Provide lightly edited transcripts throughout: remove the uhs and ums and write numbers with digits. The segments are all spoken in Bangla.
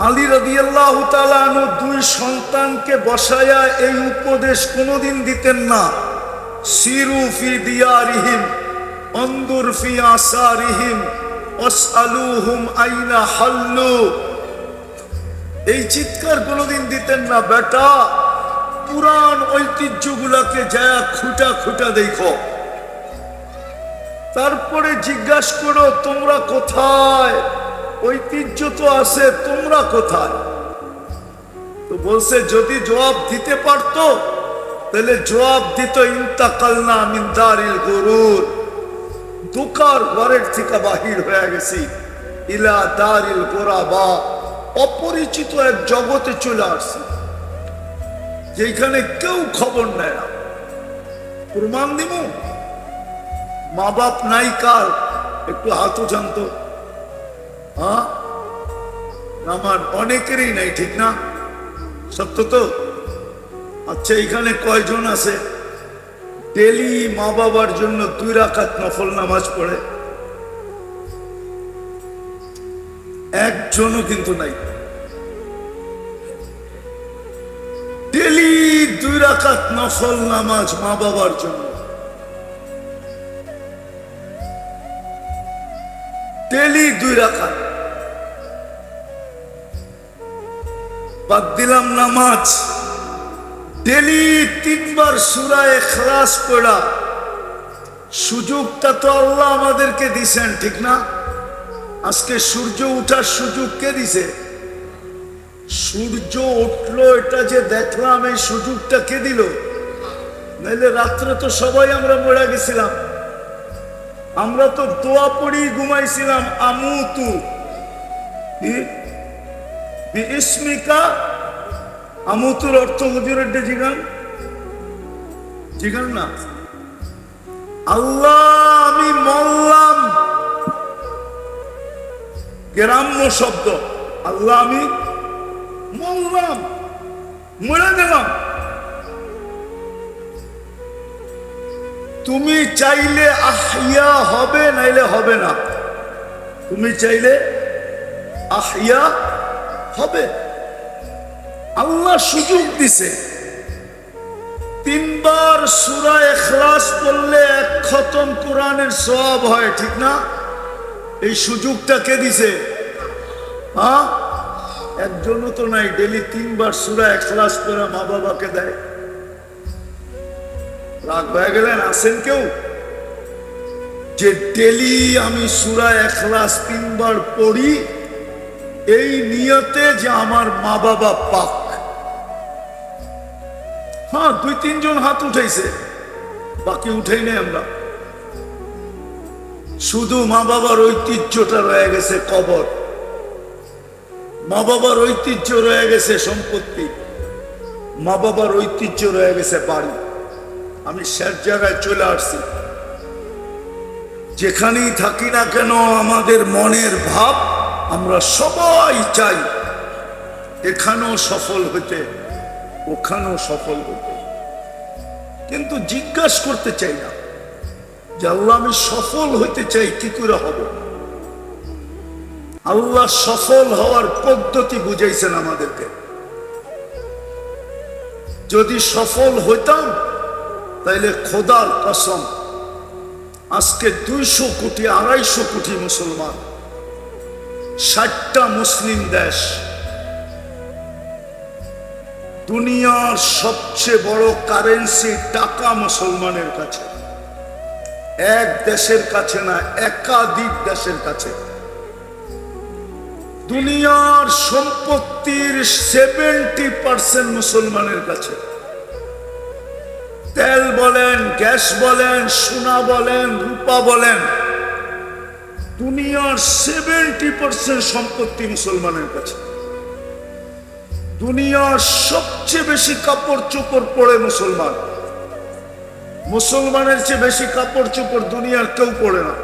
আলী রাদিয়াল্লাহু তাআলা আনহু দুই সন্তানকে বসায়া এই উপদেশ কোনোদিন দিতেন না, সিরু ফি দিয়ারিহিম আনদুর ফি আসারিহিম ওয়াসআলুহুম আইনা হাল্লু। এই চিৎকার কোনোদিন দিতেন না, বেটা পুরান ঐতিহ্যগুলাকে যায় খুঁটা খুঁটা দেখো, তারপরে জিজ্ঞাসা করো তোমরা কোথায়, ঐতিহ্য তো আছে, তোমরা কোথায়? তো বলছে যদি জবাব দিতে পারতো তাহলে জবাব দিত ইন্তাকালনা মিন দারিল গুরুর, দুকার ঘরের থেকে বাহির হয়ে গেছি, ইলা দারিল গুরাবা, অপরিচিত এক জগতে চলে আসছি যেখানে কেউ খবর নেয় না। প্রমাণ দিব, মা বাপ নাই কার, একটু হাতও জানতো, হ্যাঁ আমার অনেকেরই নাই, ঠিক না? সত্য তো? আচ্ছা এখানে কয়জন আছে ডেলি মা বাবার জন্য 2 রাকাত নফল নামাজ পড়ে? একজনও কিন্তু নাই। ডেলি 2 রাকাত নফল নামাজ মা বাবার জন্য, ডেলি 2 রাকাত। বাদ দিলাম নামাজ, ডেলি 3 বার সূরা ইখলাস পড়া। সুযোগটা তো আল্লাহ আমাদেরকে দিছেন, ঠিক না? আজকে সূর্য উঠার সুযোগ কে দিছে? সূর্য উঠলো এটা যে দেখলাম, এই সুযোগটা কে দিল? নাইলে রাত্রে তো সবাই আমরা মরে গেছিলাম। আমরা তো দোয়া পড়ি ঘুমাইছিলাম, আমুতু বিইসমিকা। আমুতুর অর্থ হুজুরের জিগান জিগান না, আল্লাহ আমি মরলাম, গ্রাম্য শব্দ, আল্লাহ আমি মরলাম, মরে গেলাম। তুমি চাইলে আহিয়া হবে, নাইলে হবে না। তুমি চাইলে আহিয়া হবে, আল্লাহ সুযোগ দিছে। 3 বার সূরা ইখলাস পড়লে 1 খতম কোরআনের সওয়াব হয়, ঠিক না? এই সুযোগটা কে দিছে? হ্যাঁ, একজনও তো নাই ডেলি 3 বার সূরা ইখলাস পড়া মা বাবাকে দেয়। রাগ হয়ে গেলেন? আছেন কেউ যে ডেলি আমি সূরা ইখলাস 3 বার পড়ি এই নিয়তে যে আমার মা বাবা পাক? হ্যাঁ, 2-3 জন হাত উঠাইছে, বাকি উঠাই নাই আমরা। শুধু মা বাবার ঐতিহ্যটা রয়ে গেছে কবর, মা বাবার ঐতিহ্য রয়ে গেছে সম্পত্তি, মা বাবার ঐতিহ্য রয়ে গেছে বাড়ি। আমি শেষ জায়গায় চলে আসছি। যেখানেই থাকি না কেন আমাদের মনের ভাব, আমরা সবাই চাই এখানেও সফল হতে, ওখানেও সফল হতে, কিন্তু জিজ্ঞাসা করতে চাই না যে আল্লাহ আমি সফল হইতে চাই, কি করে হবে? আল্লাহ সফল হওয়ার পদ্ধতি বুঝাইছেন আমাদেরকে। যদি সফল হইতাম তাইলে খোদার কসম আজকে 200 কোটি 250 কোটি মুসলমান, 60টা মুসলিম দেশ, দুনিয়ার সবচেয়ে বড় কারেন্সি টাকা মুসলমানের কাছে, এক দেশের কাছে না, একাধিক দেশের কাছে। দুনিয়ার সম্পত্তির 70% মুসলমানের কাছে। তেল বলেন, গ্যাস বলেন, সোনা বলেন, রূপা বলেন, দুনিয়ার 70% সম্পত্তি মুসলমানের কাছে। দুনিয়ার সবচেয়ে বেশি কাপড় চোপড় পরে মুসলমান, মুসলমানের চেয়ে বেশি কাপড় চোপড় দুনিয়ার কেউ পরে না।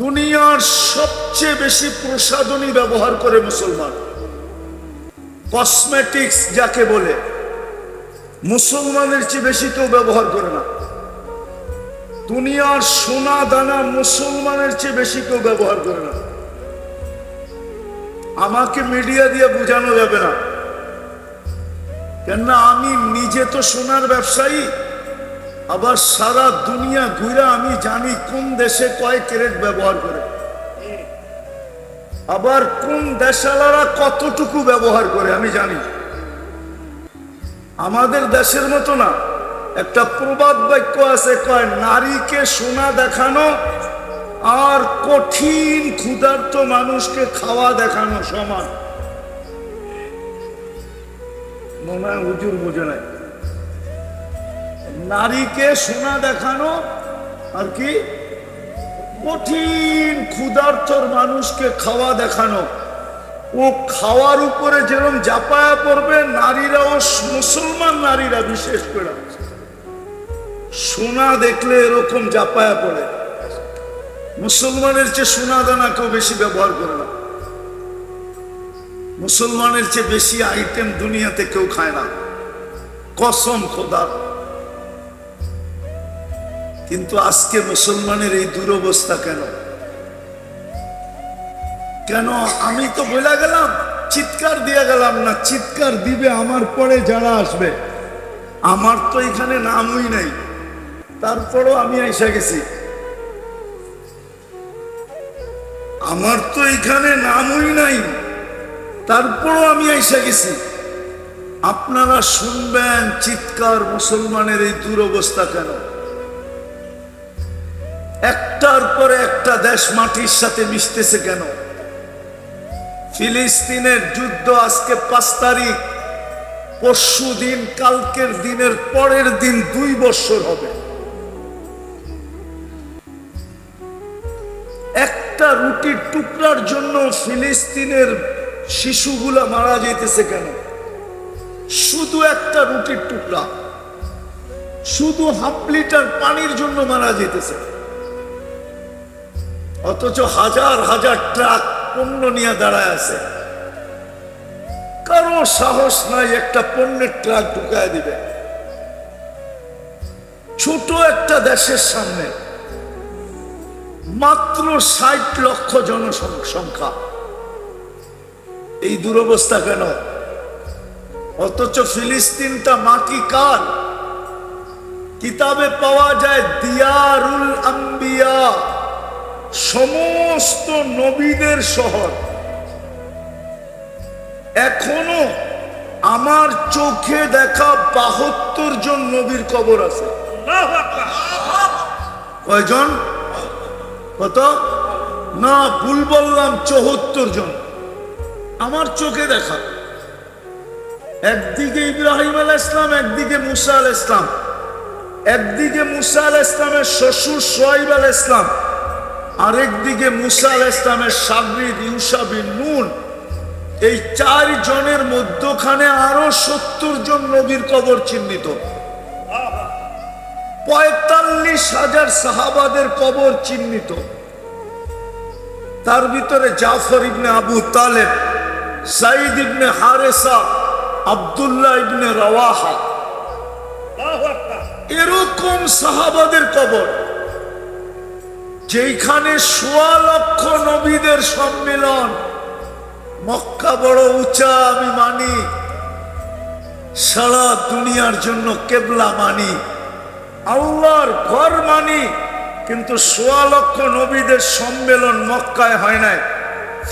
দুনিয়ার সবচেয়ে বেশি প্রসাধনী ব্যবহার করে মুসলমান, কসমেটিক্স যাকে বলে, মুসলমানের চেয়ে বেশি কেউ ব্যবহার করে না। দুনিয়ার সোনা দানা মুসলমানের চেয়ে বেশি কেউ ব্যবহার করে না। আমাকে মিডিয়া দিয়ে বোঝানো যাবে না, কেননা আমি নিজে তো সোনার ব্যবসায়ী, আবার সারা দুনিয়া ঘুরে আমি জানি কোন দেশে কয় ক্যারেট ব্যবহার করে, আবার কোন দেশালারা কতটুকু ব্যবহার করে আমি জানি। আমাদের দেশের মতো না। একটা প্রবাদ বাক্য আছে, কয় নারীকে সোনা দেখানো আর কঠিন ক্ষুধার্ত মানুষকে খাওয়া দেখানো সমান। মনে হয় হুজুর বোঝে নাই। নারীকে সোনা দেখানো আর কি কঠিন ক্ষুধার্তর মানুষকে খাওয়া দেখানো। ও খাওয়ার উপরে যেরকম জাপায়া পড়বে, নারীরাও, মুসলমান নারীরা বিশেষ করে সোনা দেখলে এরকম জাপায়া পড়ে। মুসলমানের চেয়ে সোনা দানা কেউ বেশি ব্যবহার করে না, মুসলমানের চেয়ে বেশি আইটেম দুনিয়াতে কেউ খায় না, কসম খোদার। কিন্তু আজকে মুসলমানের এই দুরবস্থা কেন? কেন? আমি তো বলে গেলাম, চিৎকার দিয়ে গেলাম না, চিৎকার দিবে আমার পরে যারা আসবে। আমার তো এখানে নামই নাই, তারপরও আমি এসে গেছি। আমার তো এখানে নামই নাই, তারপরও আমি এসে গেছি। আপনারা শুনবেন চিৎকার, মুসলমানের এই দুরবস্থা কেন? একটার পরে একটা দেশ মাটির সাথে মিশতেছে কেন? ফিলিস্তিনের যুদ্ধ আজকে 5 তারিখ, পরশু দিন, কালকের দিনের পরের দিন 2 বছর হবে। একটা রুটির টুকরার জন্য ফিলিস্তিনের শিশুগুলা মারা যাইতেছে কেন? শুধু একটা রুটির টুকরা, শুধু 1/2 লিটার পানির জন্য মারা যাইতেছে। অথচ হাজার হাজার ট্রাক পণ্য নিয়ে দাঁড়ায় আছে, কারো সাহস নাই একটা পণ্যের ট্রাক ঢুকায় দিবে। ছোট একটা দেশের সামনে মাত্র 60 লক্ষ জনসংখ্যা, এই দুরবস্থা কেন? অথচ ফিলিস্তিনটা মাটি কার? কিতাবে পাওয়া যায় দিয়ারুল আম্বিয়া, সমস্ত নবীদের শহর। এখনো আমার চোখে দেখা 72 জন নবীর কবর আছে। কয়জন? কত? না, ভুল বললাম, 74 জন আমার চোখে দেখা। একদিকে ইব্রাহিম আলাইহিস সালাম, একদিকে মুসা আলাইহিস সালাম, একদিকে মুসা আলাইহিস সালামের শ্বশুর শুআয়ব আলাইহিস সালাম, আরেকদিকে মুসা আলাইহিস সালামের শাগরিদ ইউশা বিন নুন। এই 4 জনের মধ্যখানে আরো 70 জন নবীর কবর চিহ্নিত। 45,000 সাহাবাদের কবর চিহ্নিত। তার ভিতরে জাফর ইবনে আবু তালেব, সাইদ ইবনে হারেসা, আব্দুল্লাহ ইবনে রাওয়াহা, এরকম সাহাবাদের কবর। যেখানে 1.25 লক্ষ নবীদের সম্মেলন। মক্কা বড় উঁচা আমি মানি, সারা দুনিয়ার জন্য কেবলা মানি, আল্লাহর ঘর মানি, কিন্তু 1.25 লক্ষ নবীদের সম্মেলন মক্কায় হয় নাই।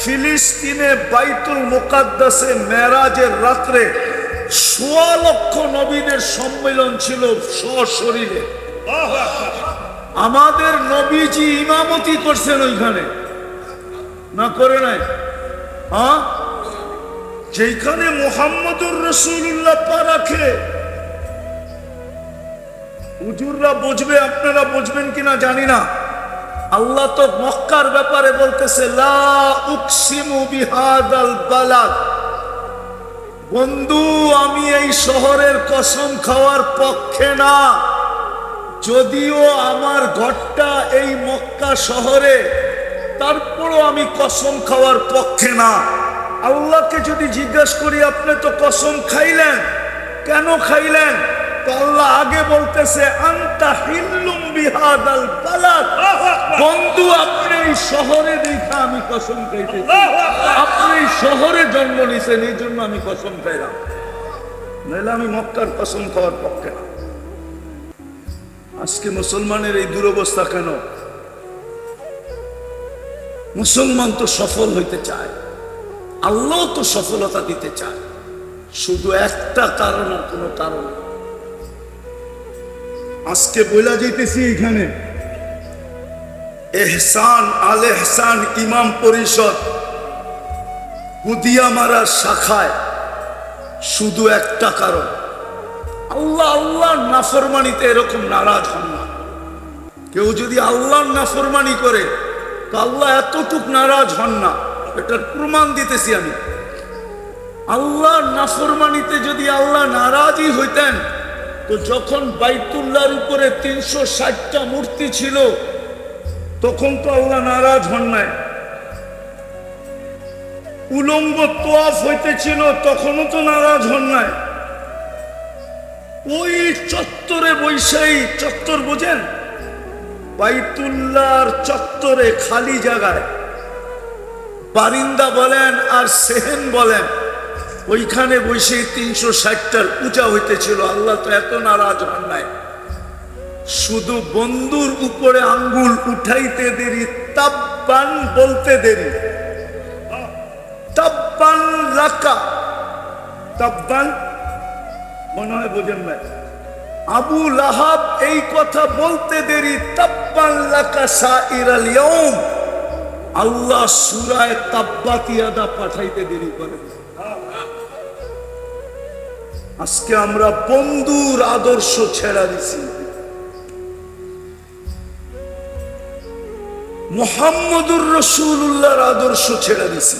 ফিলিস্তিনে বাইতুল মুকাদ্দাসে মেরাজের রাত্রে 1.25 লক্ষ নবীদের সম্মেলন ছিল সশরীরে। আমাদের নবীজি ইমামতি করছেন ওইখানে, না করে নাই? হ্যাঁ, যেখানে মুহাম্মদুর রাসূলুল্লাহ পা রাখে। হুজুররা বুঝবে, আপনারা বুঝবেন কিনা জানি না। আল্লাহ তো মক্কার ব্যাপারে বলতেছে, লা উকসিমু বিহাদাল বালাদ। বন্ধু, আমি এই শহরের কসম খাওয়ার পক্ষে না, যদিও আমার ঘরটা এই মক্কা শহরে, তারপরও আমি কসম খাওয়ার পক্ষে না। আল্লাহকে যদি জিজ্ঞাসা করি, আপনি তো কসম খাইলেন, কেন খাইলেন? তো আল্লাহ আগে বলতেছে আনতা হিল্লুম বিহাদাল বালাদ, বন্ধু আপনি এই শহরে দেখা আমি কসম খাইতেছি, আপনি এই শহরে জন্ম নিছেন এই জন্য আমি কসম খাইলাম, নাহলে আমি মক্কার কসম খাওয়ার পক্ষে না। আজকে মুসলমানের এই দুরবস্থা কেন? মুসলমান তো সফল হইতে চায়, আল্লাহ তো সফলতা দিতে চায়, শুধু একটা কারণ আর কোনো কারণ। আজকে বইলা যাইতেছি এখানে এহসান আল এহসান ইমাম পরিষদ হুদিয়ামারার শাখায় শুধু একটা কারণ, আল্লাহ আল্লাহর নাফরমানিতে এরকম নারাজ হন না। কেউ যদি আল্লাহর নাফরমানি করে তো আল্লাহ এতটুক নারাজ হন না, এটার প্রমাণ দিতেছি আমি। আল্লাহর নাফরমানিতে যদি আল্লাহ নারাজই হইতেন তো যখন বাইতুল্লাহর উপরে 360টা মূর্তি ছিল তখন তো আল্লাহ নারাজ হন নাই। উলঙ্গ তোয়াফ হইতেছিল তখনও তো নারাজ হন নাই। ওই চত্বরে বৈশাই চত্বর বোঝেন, বাইতুল্লাহর চত্বরে খালি জায়গায় বারিন্দা বলেন আর সেহেন বলেন, ওইখানে বসে 360টার পূজা হইতেছিল। আল্লাহ তো এত নারাজ হন নাই, শুধু বন্ধুর উপরে আঙ্গুল উঠাইতে দেরি, তাব্বান বলতে দেরি, তাব্বান লাকা, তাব্বান মনে হয় বোঝেন না। আবু লাহাব এই কথা বলতে দেরি, তাব্বান লাকা সাইরাল ইয়াউম, আল্লাহ সূরায়ে তাব্বাত ইয়াদা পাঠাইতে দেরি করে। আজকে আমরা বন্ধুর আদর্শ ছেড়া দিছি, মুহাম্মদুর রাসূলুল্লাহর আদর্শ ছেড়ে দিছি।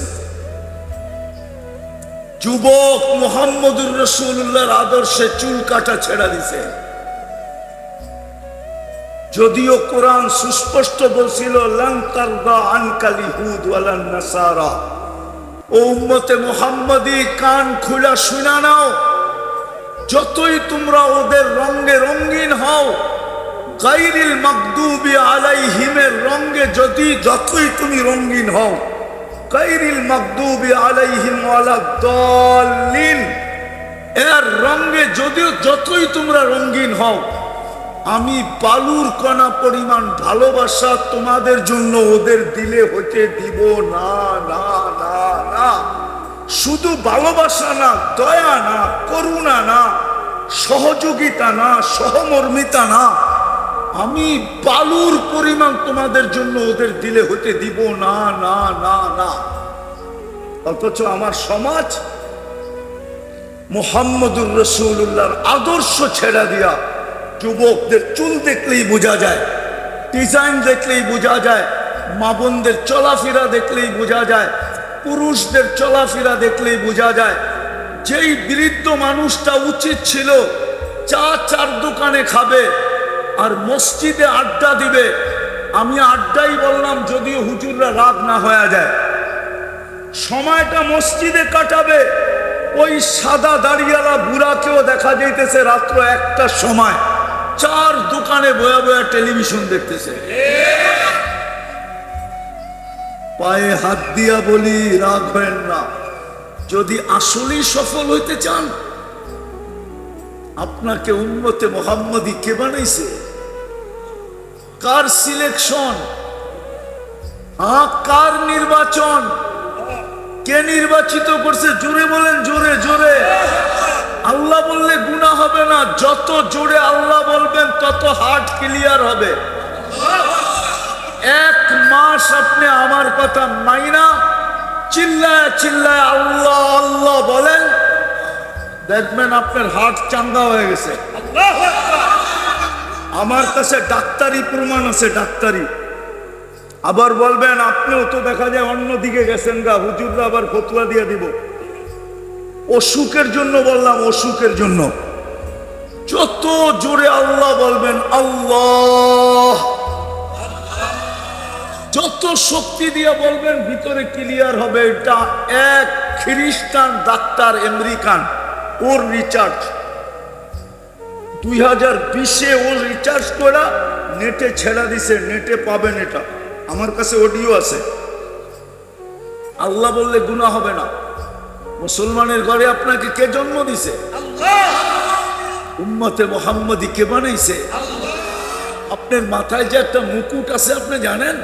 যুবক মুহাম্মদুর রাসূলুল্লাহর আদর্শে চুল কাটা ছেড়ে দিছে, যদিও কোরআন সুস্পষ্ট বলছিল লান তারদা আনকাল ইহুদ ওয়ালান নাসারা। ও উম্মতে মুহাম্মদী, কান খুলা শুনা নাও, যতই তোমরা ওদের রঙে রঙিন হও, গায়রিল মাগদুবি আলাইহিমের রঙে যতই তুমি রঙিন হও, গায়রিল মাগদুবি আলাইহিম ওয়ালাদ-দাল্লিন এর রঙে যতই তোমরা রঙিন হও, আমি বালুর কণা পরিমাণ ভালোবাসা তোমাদের জন্য ওদের দিলে হতে দিব না, না না না। শুধু ভালোবাসা না, দয়া না, করুণা না, সহযোগিতা না, সহমর্মিতা না, আমি বালুর পরিমাণ তোমাদের জন্য ওদের দিলে হতে দিব না, না না না। অথচ আমার সমাজ মুহাম্মদুর রাসূলুল্লাহর আদর্শ ছেড়া দিয়া যুবকদের চুল দেখলেই বোঝা যায়, ডিজাইন দেখলেই বোঝা যায়, মা বোনদের চলাফেরা দেখলেই বোঝা যায়, পুরুষদের চলাফেরা দেখলেই বোঝা যায়। যেই বৃদ্ধ মানুষটা উচিত ছিল চার দোকানে খাবে আর মসজিদে আড্ডা দিবে, আমি আড্ডাই বললাম যদিও হুজুররা রাগ না হয়ে যায়, সময়টা মসজিদে কাটাবে, ওই সাদা দাড়িয়ালা বুড়াকেও দেখা যাইতেছে রাত্র 1টার সময় 4 দোকানে বয়া বয়া টেলিভিশন দেখতেছে। পায়ে হাত দিয়া বলি, রাগ হয় না, যদি আসলেই সফল হইতে চান, আপনাকে উম্মতে মুহাম্মদী কে বানাইছে? Car selection? কার নির্বাচন? কে নির্বাচিত করছে? জোরে বলেন, জোরে জোরে। আল্লাহ বললে গুনাহ হবে না, যত জোরে আল্লাহ বলবেন তত হার্ট ক্লিয়ার হবে। 1 মাস আপনি আমার কথা মাইনা চিল্লায় চিল্লায় আল্লাহ আল্লাহ বলেন, দেখবেন আপনার হার্ট চাঙ্গা হয়ে গেছে। আমার কাছে ডাক্তারি প্রমাণ আছে, ডাক্তারি। আবার বলবেন আপনিও তো দেখা যায় অন্যদিকে গেছেন গা, হুজুররা আবার ফতোয়া দিয়ে দিব। অসুখের জন্য বললাম, অসুখের জন্য যত জোরে আল্লাহ বলবেন, আল্লাহ যত শক্তি দিয়ে বলবেন ভিতরে ক্লিয়ার হবে। এটা এক খ্রিস্টান ডাক্তার আমেরিকান, ওর রিচার্জ 2020-এ ও রিচার্জ করা নেটে ছেড়া দিছে, নেটে পাবেন, এটা আমার কাছে অডিও আছে। আল্লাহ বললে গুনাহ হবে না। মুসলমানের ঘরে আপনাকে কে জন্ম দিছে? উম্মতে মুহাম্মদী কে বানাইছে? আপনার মাথায় যে একটা মুকুট আছে আপনি জানেন?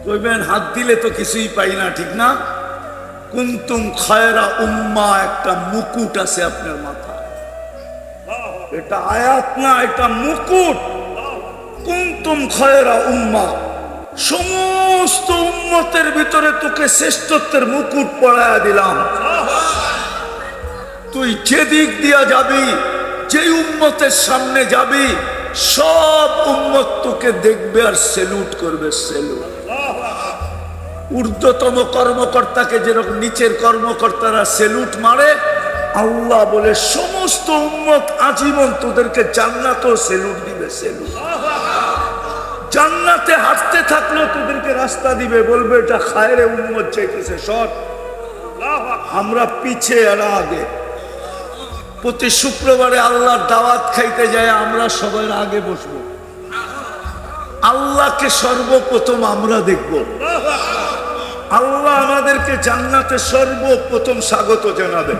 কইবেন হাত দিলে তো কিছুই পাই না, ঠিক না? কুনতুম খায়রা উম্মা, একটা মুকুট আছে আপনার মাথায়। এটা আয়াত না, এটা মুকুট। কুনতুম খায়রা উম্মা, সমস্ত উম্মতের ভিতরে তোকে শ্রেষ্ঠত্বের মুকুট পরায়া দিলাম। তুই যে দিক দিয়া যাবি, যে উম্মতের সামনে যাবি, সব উম্মত তোকে দেখবে আর সেলুট করবে। সেলুট। ঊর্ধ্বতম কর্মকর্তাকে যেরকম নিচের কর্মকর্তারা সেলুট মারে, আল্লাহ বলে সমস্ত উম্মত আজীবন তোদেরকে জান্নাতেও সেলুট দিবে। সেলুট। জান্নাতে হাঁটতে থাকলেও তোদেরকে রাস্তা দিবে, বলবে এটা খায়রে উম্মত চাইতেছে, সর। আমরা পিছে এরা আগে। প্রতি শুক্রবারে আল্লাহর দাওয়াত খাইতে যায় আমরা সবার আগে বসবো। আল্লাহকে সর্বপ্রথম আমরা দেখব। আল্লাহ আমাদেরকে জান্নাতে সর্বপ্রথম স্বাগত জানাবে।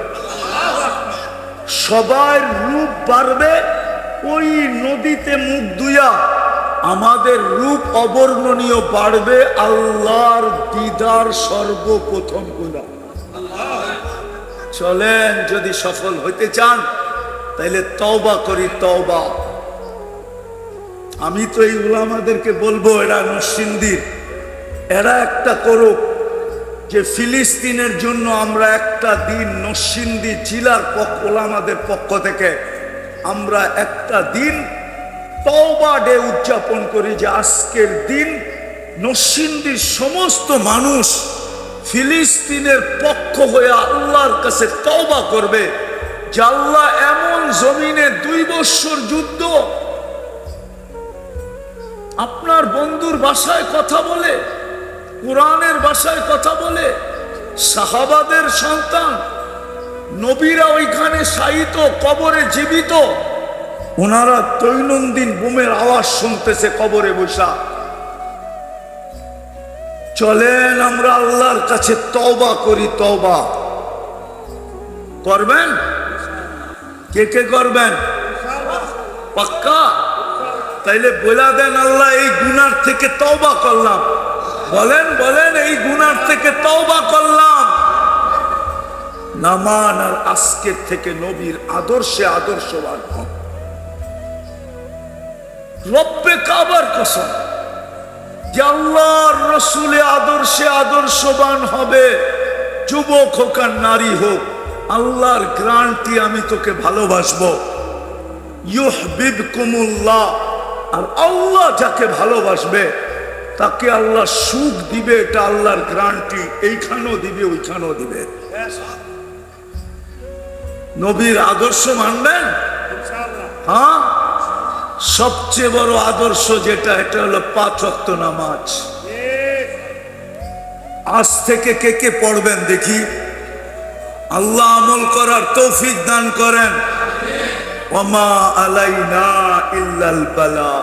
সবার রূপ বাড়বে, ওই নদীতে মুখ ধুইয়া আমাদের রূপ অবর্ণনীয় বাড়বে। আল্লাহর দিদার সর্বপ্রথম গুনাহ। চলেন, যদি সফল হইতে চান তাইলে তওবা করি, তওবা। আমি তো এই উলামাদেরকে বলবো, এরা নরসিংদীর, এরা একটা করুক যে ফিলিস্তিনের জন্য আমরা একটা দিন নরসিংদী জেলার উলামাদের পক্ষ থেকে আমরা একটা দিন তওবা ডে উদযাপন করি, যে আজকের দিন নরসিংদীর সমস্ত মানুষ ফিলিস্তিনের পক্ষ হয়ে আল্লাহর কাছে তওবা করবে যে আল্লাহ, এমন জমিনে 2 বছর যুদ্ধ, আপনার বন্ধুর ভাষায় কথা বলে, কোরআনের ভাষায় কথা বলে, সাহাবাদের সন্তান নবীরা ওইখানে শায়িত, কবরে জীবিত, ওনারা দৈনন্দিন বোমের আওয়াজ শুনতেছে কবরে বসা। চলেন আমরা আল্লাহর কাছে তওবা করি। তওবা করবেন? কে কে করবেন? পাক্কা? তাইলে বলে দেন, আল্লাহ এই গুনার থেকে তওবা করলাম। বলেন বলেন, এই গুনার থেকে তওবা করলাম। নামান আর আজকের থেকে নবীর আদর্শে আদর্শবান হন। রব্বে কাবার কসম, যে আল্লাহর রসুলে আদর্শে আদর্শবান হবে, যুবক হোক আর নারী হোক, আল্লাহর গ্যারান্টি, আমি তোকে ভালোবাসবো। ইউহিব্বুকুমুল্লাহ। আর আল্লাহ যাকে ভালোবাসবে তাকে আল্লাহ সুখ দিবে, এটা আল্লাহর গ্যারান্টি। এইখানেও দিবে, ওইখানেও দিবে। নবীর আদর্শ মানবেন? হ্যাঁ, সবচেয়ে বড় আদর্শ যেটা, এটা হলো 5 ওয়াক্ত নামাজ। আজ থেকে কে কে পড়বেন দেখি? আল্লাহ আমল করার তৌফিক দান করেন। ওমা আলাইনা ইল্লাল বালা।